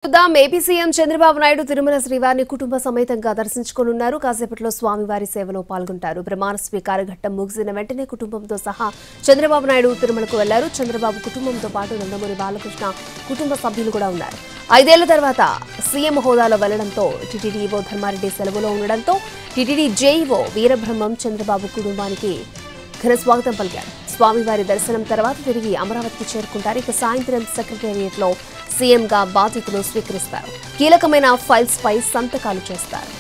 AP CM Chandrababu Naidu Tirumala శ్రీవారిని కుటుంబ సమేతంగా దర్శించుకోనున్నారు. కాసేపట్లో స్వామివారి సేవలో పాల్గొంటారు. ప్రమాణ స్వీకార ఘట్టం ముగిసిన వెంటనే కుటుంబంతో సహా చంద్రబాబు నాయుడు తిరుమలకు వెళ్లారు. చంద్రబాబు కుటుంబంతో పాటు నందమూరి బాలకృష్ణ కుటుంబ సభ్యులు కూడా ఉన్నారు. 5 ఏళ్ల తర్వాత సీఎం హోదాలో వెళ్లడంతో టీటీడీ ఈవో ధర్మారెడ్డి సెలవులో ఉండడంతో టీటీడీ జేఈఓ వీరబ్రహ్మం చంద్రబాబు కుటుంబానికి ఘన స్వాగతం పలికారు. స్వామివారి దర్శనం తర్వాత తిరిగి అమరావతికి చేరుకుంటారు. ఇక సాయంత్రం సెక్రటేరియట్లో సీఎంగా బాధ్యతలు స్వీకరిస్తారు. కీలకమైన ఫైల్స్ పై సంతకాలు చేస్తారు.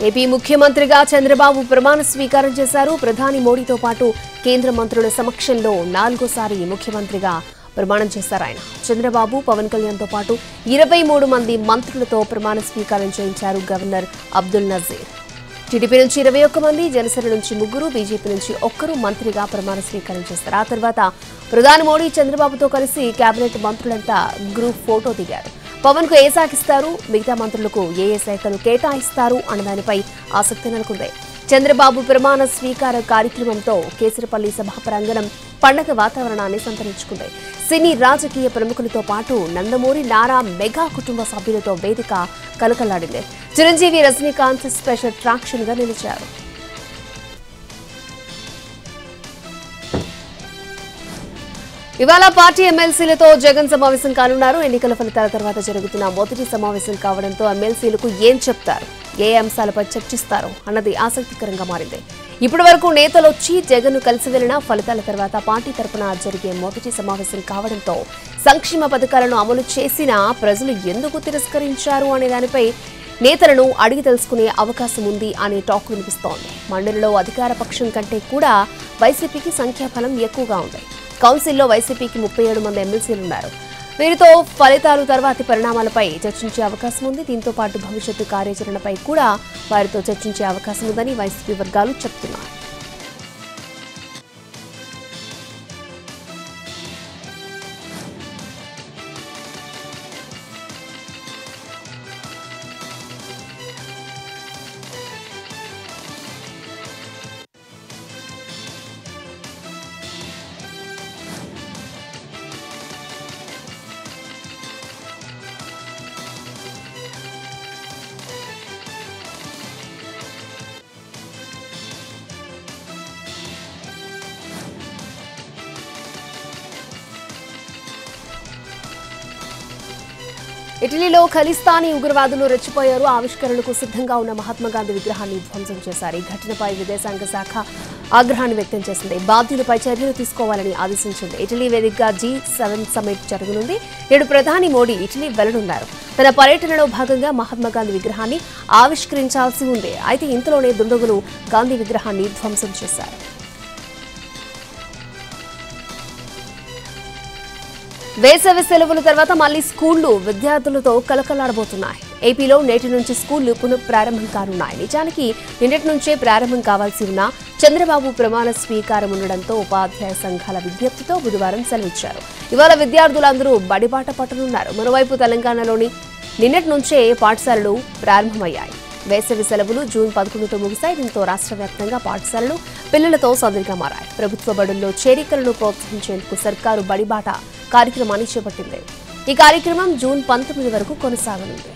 ఏపీ ముఖ్యమంత్రిగా చంద్రబాబు ప్రమాణ స్వీకారం చేశారు. ప్రధాని మోడీతో పాటు కేంద్ర మంత్రుల సమక్షంలో 4వ సారి ముఖ్యమంత్రిగా ప్రమాణం చేశారు. ఆయన చంద్రబాబు, పవన్ కళ్యాణ్తో పాటు 23 మంది మంత్రులతో ప్రమాణ స్వీకారం చేయించారు గవర్నర్ అబ్దుల్ నజీర్. టీడీపీ నుంచి 21 మంది, జనసేన నుంచి 3, బీజేపీ నుంచి 1 మంత్రిగా ప్రమాణ స్వీకారం చేశారు. ఆ తర్వాత ప్రధాని మోడీ చంద్రబాబుతో కలిసి కేబినెట్ మంత్రులంతా గ్రూప్ ఫోటో దిగారు. పవన్ కు ఏ శాఖ ఇస్తారు, మిగతా మంత్రులకు ఏ శాఖలు కేటాయిస్తారు అన్నదానిపై ఆసక్తి నెలకొంది. చంద్రబాబు ప్రమాణ స్వీకార కార్యక్రమంతో కేసరపల్లి సభా ప్రాంగణం పండగ వాతావరణాన్ని సంతరించుకుంది. సినీ రాజకీయ ప్రముఖులతో పాటు నందమూరి నారా మెగా కుటుంబ సభ్యులతో వేదిక కలకలాడింది. చిరంజీవి, రజనీకాంత్ స్పెషల్ అట్రాక్షన్ గా నిలిచారు. ఇవాళ పార్టీ ఎమ్మెల్సీలతో జగన్ సమావేశం కానున్నారు. ఎన్నికల ఫలితాల తర్వాత జరుగుతున్న మొదటి సమావేశం కావడంతో ఎమ్మెల్సీలకు ఏం చెప్తారు, ఏ అంశాలపై చర్చిస్తారో అన్నది ఆసక్తికరంగా మారింది. ఇప్పటి వరకు నేతలు వచ్చి జగన్ ను కలిసి వెళ్లిన ఫలితాల తర్వాత పార్టీ తరపున జరిగే మొదటి సమావేశం కావడంతో సంక్షేమ పథకాలను అమలు చేసినా ప్రజలు ఎందుకు తిరస్కరించారు అనే దానిపై నేతలను అడిగి తెలుసుకునే అవకాశం ఉంది అనే టాక్ వినిపిస్తోంది. మండలిలో అధికార పక్షం కంటే కూడా వైసీపీకి సంఖ్యాబలం ఎక్కువగా ఉంది. కౌన్సిల్లో వైసీపీకి 37 మంది ఎమ్మెల్సీలున్నారు. వీరితో ఫలితాలు తర్వాతి పరిణామాలపై చర్చించే అవకాశం ఉంది. దీంతో పాటు భవిష్యత్తు కార్యాచరణపై కూడా వారితో చర్చించే అవకాశం ఉందని వైసీపీ వర్గాలు చెబుతున్నాయి. ఇటలీలో ఖలిస్తానీ ఉగ్రవాదులు రెచ్చిపోయారు. ఆవిష్కరణకు సిద్ధంగా ఉన్న మహాత్మాగాంధీ విగ్రహాన్ని ధ్వంసం చేశారు. ఈ ఘటనపై విదేశాంగ శాఖ ఆగ్రహాన్ని వ్యక్తం చేసింది. బాధ్యులపై చర్యలు తీసుకోవాలని ఆదేశించింది. ఇటలీ వేదికగా G7 సమ్మిట్ జరగనుంది. నేడు ప్రధాని మోడీ ఇటలీ వెళ్లనున్నారు. తన పర్యటనలో భాగంగా మహాత్మాగాంధీ విగ్రహాన్ని ఆవిష్కరించాల్సి ఉంది. అయితే ఇంతలోనే దుండగులు గాంధీ విగ్రహాన్ని ధ్వంసం చేశారు. వేసవి సెలవుల తర్వాత మళ్లీ స్కూళ్లు విద్యార్థులతో కలకలాడబోతున్నాయి. ఏపీలో నేటి నుంచి స్కూళ్లు పునఃప్రారంభం కానున్నాయి. నిజానికి నిన్నటి నుంచే ప్రారంభం కావాల్సి ఉన్న చంద్రబాబు ప్రమాణ స్వీకారం ఉండడంతో ఉపాధ్యాయ సంఘాల విజ్ఞప్తితో బుధవారం సెలవిచ్చారు. ఇవాళ విద్యార్థులందరూ బడిబాట పట్టనున్నారు. మరోవైపు తెలంగాణలోని నిన్నటి నుంచే పాఠశాలలు ప్రారంభమయ్యాయి. వేసవి సెలవులు జూన్ 11తో ముగిశాయి. దీంతో రాష్ట్ర వ్యాప్తంగా పాఠశాలలు పిల్లలతో సందడిగా మారాయి. ప్రభుత్వ బడుల్లో చేరికలను ప్రోత్సహించేందుకు సర్కారు బడిబాట కార్యక్రమాన్ని చేపట్టింది. ఈ కార్యక్రమం జూన్ 19 వరకు కొనసాగనుంది.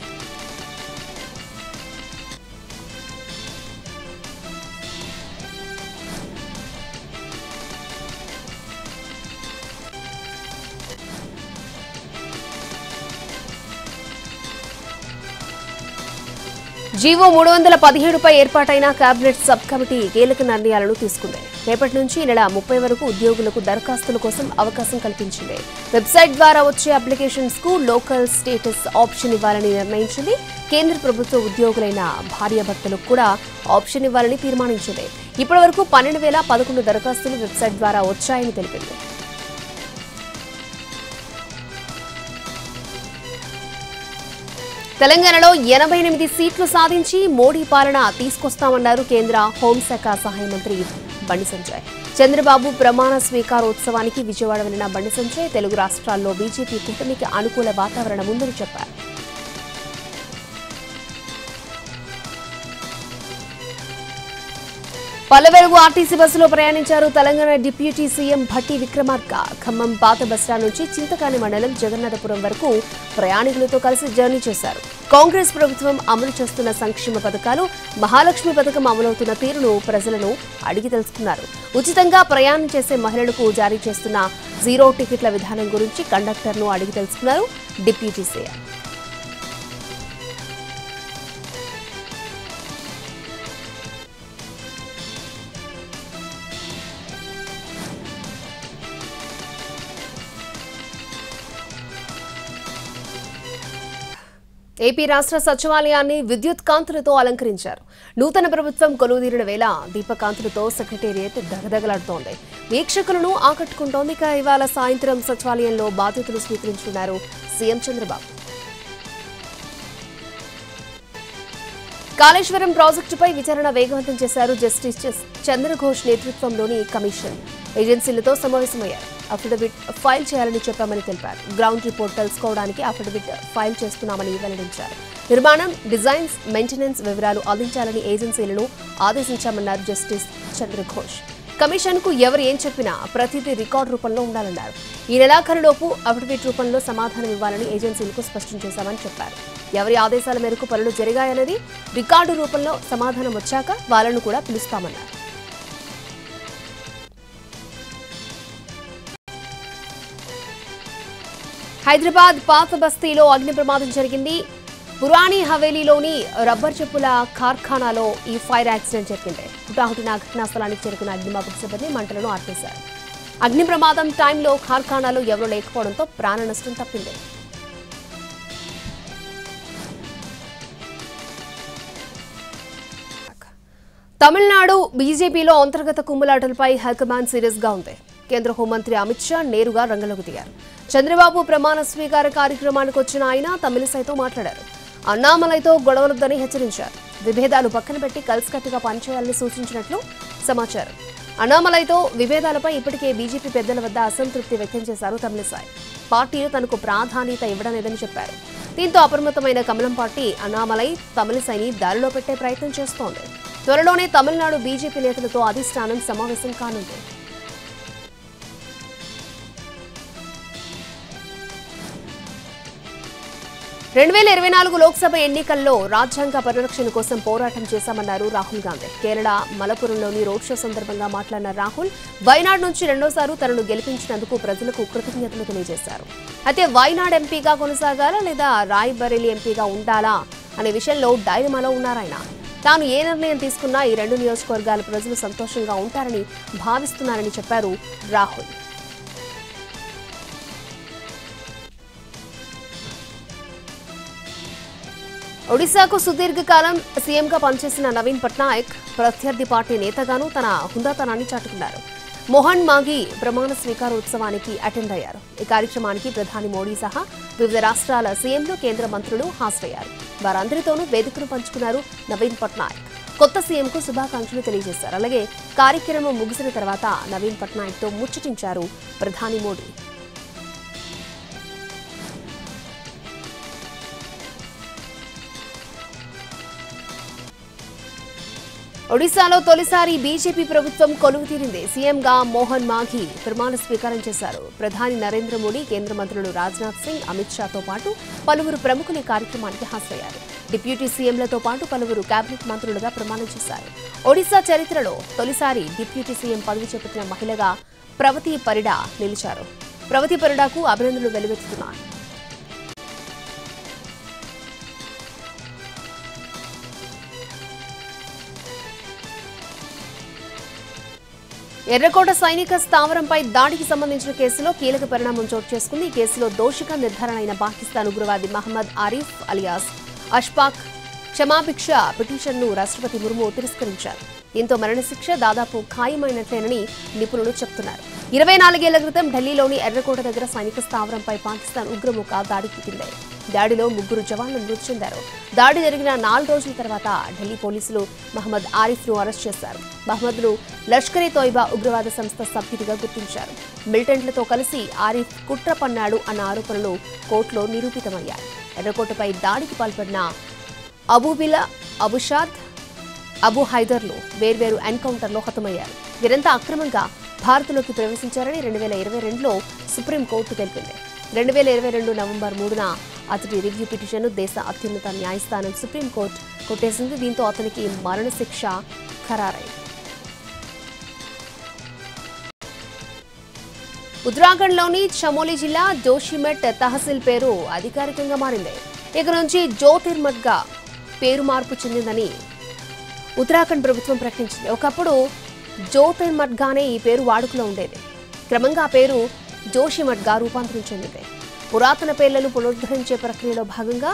జీవో 317పై ఏర్పాటైన కేబినెట్ సబ్ కమిటీ కీలక నిర్ణయాలను తీసుకుంది. రేపటి నుంచి ఈ నెల 30 వరకు ఉద్యోగులకు దరఖాస్తుల కోసం అవకాశం కల్పించింది. వెబ్సైట్ ద్వారా వచ్చే అప్లికేషన్స్ కు లోకల్ స్టేటస్ ఆప్షన్ ఇవ్వాలని నిర్ణయించింది. కేంద్ర ప్రభుత్వ ఉద్యోగులైన భార్యాభర్తలకు కూడా ఆప్షన్ ఇవ్వాలని తీర్మానించింది. ఇప్పటి వరకు 12,011 దరఖాస్తులు వెబ్సైట్ ద్వారా వచ్చాయని తెలిపింది. తెలంగాణలో 88 సీట్లు సాధించి మోడీ పాలన తీసుకొస్తామన్నారు కేంద్ర హోంశాఖ సహాయ మంత్రి బండి సంజయ్. చంద్రబాబు ప్రమాణ స్వీకారోత్సవానికి విజయవాడ వెళ్లిన బండి సంజయ్ తెలుగు రాష్ట్రాల్లో బీజేపీ కూటమికి అనుకూల వాతావరణం ఉందని చెప్పారు. పల్లెవెలుగు ఆర్టీసీ బస్సులో ప్రయాణించారు తెలంగాణ డిప్యూటీ సీఎం భట్టి విక్రమార్క. ఖమ్మం పాత బస్టాండ్ నుంచి చింతకాని మండలం జగన్నాథపురం వరకు ప్రయాణికులతో కలిసి జర్నీ చేశారు. కాంగ్రెస్ ప్రభుత్వం అమలు చేస్తున్న సంక్షేమ పథకాలు, మహాలక్ష్మి పథకం అమలవుతున్న తీరును ప్రజలను అడిగి తెలుసుకున్నారు. ఉచితంగా ప్రయాణం చేసే మహిళలకు జారీ చేస్తున్న జీరో టికెట్ల విధానం గురించి కండక్టర్ను అడిగి తెలుసుకున్నారు డిప్యూటీ సీఎం. ఏపీ రాష్ట్ర సచివాలయాన్ని విద్యుత్ కాంతులతో అలంకరించారు. నూతన ప్రభుత్వం కొలువుదీరిన వేళ దీపకాంతులతో సెక్రటేరియట్ దగదగలాడుతోంది. వీక్షకులను ఆకట్టుకుంటోంది. ఇక ఇవాళ సాయంత్రం సచివాలయంలో బాధ్యతలు స్వీకరించుకున్నారు సీఎం చంద్రబాబు. కాళేశ్వరం ప్రాజెక్టుపై విచారణ వేగవంతం చేశారు జస్టిస్ చంద్రఘోష్ నేతృత్వంలోని కమిషన్. ఏజెన్సీలతో సమావేశమయ్యారు. అఫిడవిట్ ఫైల్ చేయాలని చెప్పామని తెలిపారు. గ్రౌండ్ రిపోర్ట్ తెలుసుకోవడానికి అఫిడవిట్ ఫైల్ చేస్తున్నామని వెల్లడించారు. నిర్మాణం, డిజైన్స్, మెయింటెనెన్స్ వివరాలు అందించాలని ఏజెన్సీలను ఆదేశించామన్నారు జస్టిస్ చంద్రఘోష్. కమిషన్ కు ఎవరు ఏం చెప్పినా ప్రతిదీ రికార్డు రూపంలో ఉండాలన్నారు. ఈ నెలాఖరులోపు అఫిడవిట్ రూపంలో సమాధానం ఇవ్వాలని ఏజెన్సీలకు స్పష్టం చేశామని చెప్పారు. ఎవరి ఆదేశాల మేరకు పనులు జరిగాయన్నది రికార్డు రూపంలో సమాధానం వచ్చాక వాళ్ళను కూడా పిలుస్తామన్నారు. హైదరాబాద్ పాత బస్తీలో అగ్ని ప్రమాదం జరిగింది. పురాణి హవేలీలోని రబ్బర్ చెప్పుల కార్ఖానాలో ఈ ఫైర్ యాక్సిడెంట్ జరిగింది. హుటాహుటిన ఘటనా స్థలానికి చేరుకున్న అగ్నిమాపక సిబ్బంది మంటలను ఆర్పేశారు. అగ్ని ప్రమాదం టైంలో కార్ఖానాలో ఎవరూ లేకపోవడంతో ప్రాణ నష్టం తప్పింది. తమిళనాడు బీజేపీలో అంతర్గత కుమ్ములాటలపై హైకమాండ్ సీరియస్ గా ఉంది. కేంద్ర హోంమంత్రి అమిత్ షా నేరుగా రంగంలోకి దిగారు. చంద్రబాబు ప్రమాణ స్వీకార కార్యక్రమానికి వచ్చిన ఆయన తమిళిసైతో మాట్లాడారు. అన్నామలైతో గొడవలొద్దని హెచ్చరించారు. విభేదాలు పక్కన పెట్టి కలిసికట్టుగా పనిచేయాలని సూచించినట్లు సమాచారం. అన్నామలైతో విభేదాలపై ఇప్పటికే బీజేపీ పెద్దల వద్ద అసంతృప్తి వ్యక్తం చేశారు తమిళిసై. పార్టీలు తనకు ప్రాధాన్యత ఇవ్వడం లేదని చెప్పారు. దీంతో అప్రమత్తమైన కమలం పార్టీ అన్నామలై, తమిళిసైని దారిలో పెట్టే ప్రయత్నం చేస్తోంది. త్వరలోనే తమిళనాడు బీజేపీ నేతలతో అధిష్టానం సమావేశం కానుంది. 2024 లోక్సభ ఎన్నికల్లో రాజ్యాంగ పరిరక్షణ కోసం పోరాటం చేశామన్నారు రాహుల్ గాంధీ. కేరళ మలపురంలోని రోడ్ షో సందర్భంగా మాట్లాడిన రాహుల్ వైనాడ్ నుంచి రెండోసారి తనను గెలిపించినందుకు ప్రజలకు కృతజ్ఞతలు తెలియజేశారు. అయితే వైనాడ్ ఎంపీగా కొనసాగాలా లేదా రాయ్బరేలీ ఎంపీగా ఉండాలా అనే విషయంలో డైలమాలో ఉన్నారాయన. తాను ఏ నిర్ణయం తీసుకున్నా ఈ రెండు నియోజకవర్గాల ప్రజలు సంతోషంగా ఉంటారని భావిస్తున్నారని చెప్పారు రాహుల్. ఒడిశాకు సుదీర్ఘకాలం సీఎంగా పనిచేసిన నవీన్ పట్నాయక్ ప్రత్యర్థి పార్టీ నేతగాను తన హుందాతనాన్ని చాటుకున్నారు. మోహన్ మాఘీ ప్రమాణ స్వీకారోత్సవానికి అటెండ్ అయ్యారు. ఈ కార్యక్రమానికి ప్రధాని మోడీ సహా వివిధ రాష్ట్రాల సీఎంలు, కేంద్ర మంత్రులు హాజరయ్యారు. వారందరితోనూ వేదికను పంచుకున్నారు నవీన్ పట్నాయక్. కొత్త సీఎంకు శుభాకాంక్షలు తెలియజేశారు. అలాగే కార్యక్రమం ముగిసిన తర్వాత నవీన్ పట్నాయక్తో ముచ్చటించారు ప్రధాని మోడీ. ఒడిశాలో తొలిసారి బీజేపీ ప్రభుత్వం కొలువు తీరింది. సీఎంగా మోహన్ మాఘీ ప్రమాణ స్వీకారం చేశారు. ప్రధాని నరేంద్ర మోడీ, కేంద్ర మంత్రులు రాజ్నాథ్ సింగ్, అమిత్ షాతో పాటు పలువురు ప్రముఖులు కార్యక్రమానికి హాజరయ్యారు. డిప్యూటీ సీఎంలతో పాటు పలువురు కేబినెట్ మంత్రులుగా ప్రమాణం చేశారు. ఒడిశా చరిత్రలో తొలిసారి డిప్యూటీ సీఎం పదవి చేపట్టిన మహిళగా ప్రవతి పరిడా నిలిచారు. ప్రవతి పరిడాకు అభినందనలు వెల్లువెత్తుతున్నారు. ఎర్రకోట సైనిక స్థావరంపై దాడికి సంబంధించిన కేసులో కీలక పరిణామం చోటు చేసుకుంది. ఈ కేసులో దోషిగా నిర్ధారణ అయిన పాకిస్తాన్ ఉగ్రవాది మహమ్మద్ ఆరిఫ్ అలియాస్ అష్ఫాక్ క్షమాభిక్ష పిటిషన్ను రాష్ట్రపతి ముర్ము తిరస్కరించారు. దీంతో మరణశిక్ష దాదాపు ఖాయమైనట్లేనని నిపుణులు చెబుతున్నారు. 24 ఏళ్ల క్రితం ఢిల్లీలోని ఎర్రకోట దగ్గర సైనిక స్థావరంపై పాకిస్తాన్ ఉగ్రముఖ దాడికి దిగింది. దాడిలో 3 జవాన్లు మృతి చెందారు. దాడి జరిగిన 4 రోజుల తర్వాత ఢిల్లీ పోలీసులు మహమ్మద్ ఆరిఫ్ను అరెస్ట్ చేశారు. మహమ్మద్ను లష్కర్ ఏ తోయిబా ఉగ్రవాద సంస్థ సభ్యుడిగా గుర్తించారు. మిలిటెంట్లతో కలిసి ఆరిఫ్ కుట్ర పన్నాడు అన్న ఆరోపణలు కోర్టులో నిరూపితమయ్యాయి. ఎర్రకోటపై దాడికి పాల్పడిన అబూబిలా అబుషాద్, అబు హైదర్లు వేర్వేరు ఎన్కౌంటర్లో హతమయ్యారు. వీరంతా అక్రమంగా భారత్లోకి ప్రవేశించారని 2022లో సుప్రీంకోర్టు తెలిపింది. 2022 నవంబర్ 3న అతడి రివ్యూ పిటిషన్ను దేశ అత్యున్నత న్యాయస్థానం సుప్రీంకోర్టు కొట్టేసింది. దీంతో అతనికి మరణశిక్ష ఖరారైంది. ఉత్తరాఖండ్లోని చమోలి జిల్లా జోషిమఠ్ తహసీల్ పేరు అధికారికంగా మారింది. ఇక నుంచి జ్యోతిర్మఠ్గా పేరు మార్పు చెందిందని ఉత్తరాఖండ్ ప్రభుత్వం ప్రకటించింది. ఒకప్పుడు జ్యోతిర్మఠ్గానే ఈ పేరు వాడుకలో ఉండేది. క్రమంగా ఆ పేరు జోషిమఠ్గా రూపాంతరం చెందింది. పురాతన పేర్లను పునరుద్ధరించే ప్రక్రియలో భాగంగా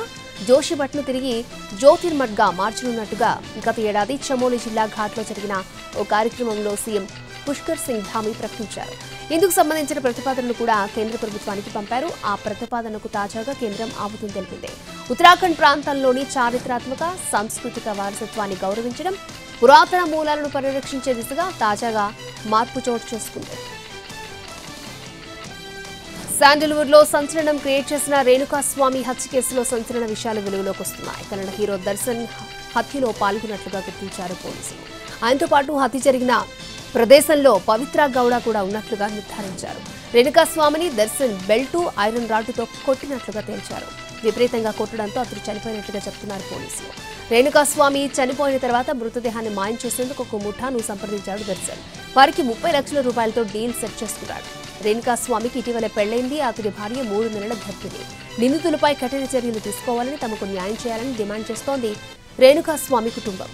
జోషిమఠ్ను తిరిగి జ్యోతిర్మఠ్గా మార్చనున్నట్టుగా గత ఏడాది చమోలి జిల్లా ఘాట్లో జరిగిన ఓ కార్యక్రమంలో సీఎం పుష్కర్ సింగ్ ధామీ ప్రకటించారు. ఇందుకు సంబంధించిన ప్రతిపాదనను కూడా కేంద్ర ప్రభుత్వానికి పంపారు. ఆ ప్రతిపాదనకు తాజాగా కేంద్రం ఆమోదం తెలిపింది. ఉత్తరాఖండ్ ప్రాంతంలోని చారిత్రాత్మక సాంస్కృతిక వారసత్వాన్ని గౌరవించడం, పురాతన మూలాలను పరిరక్షించే దిశగా తాజాగా మార్పు చోటు చేసుకుంది. శాండల్వుడ్లో సంచలనం క్రియేట్ చేసిన రేణుకాస్వామి హత్య కేసులో సంచలన విషయాలు వెలుగులోకి వస్తున్నాయి. కన్నడ హీరో దర్శన్ హత్యలో పాల్గొన్నట్లుగా గుర్తించారు పోలీసులు. ఆయనతో పాటు హత్య జరిగిన ప్రదేశంలో పవిత్ర గౌడ కూడా ఉన్నట్లుగా నిర్ధారించారు. రేణుకాస్వామిని దర్శన్ బెల్టు, ఐరన్ రాడ్డుతో కొట్టినట్లుగా తేల్చారు. విపరీతంగా కొట్టడంతో అతడు చనిపోయినట్లుగా చెప్తున్నారు పోలీసులు. రేణుకాస్వామి చనిపోయిన తర్వాత మృతదేహాన్ని మాయం చేసేందుకు ఒక ముఠాను సంప్రదించాడు దర్శన్. వారికి 30 లక్షల రూపాయలతో డీల్ సెట్ చేసుకున్నాడు. రేణుకాస్వామికి ఇటీవల పెళ్లైంది. అతడి భార్య 3 నెలల గర్భిణి. నిందితులపై కఠిన చర్యలు తీసుకోవాలని, తమకు న్యాయం చేయాలని డిమాండ్ చేస్తోంది రేణుకాస్వామి కుటుంబం.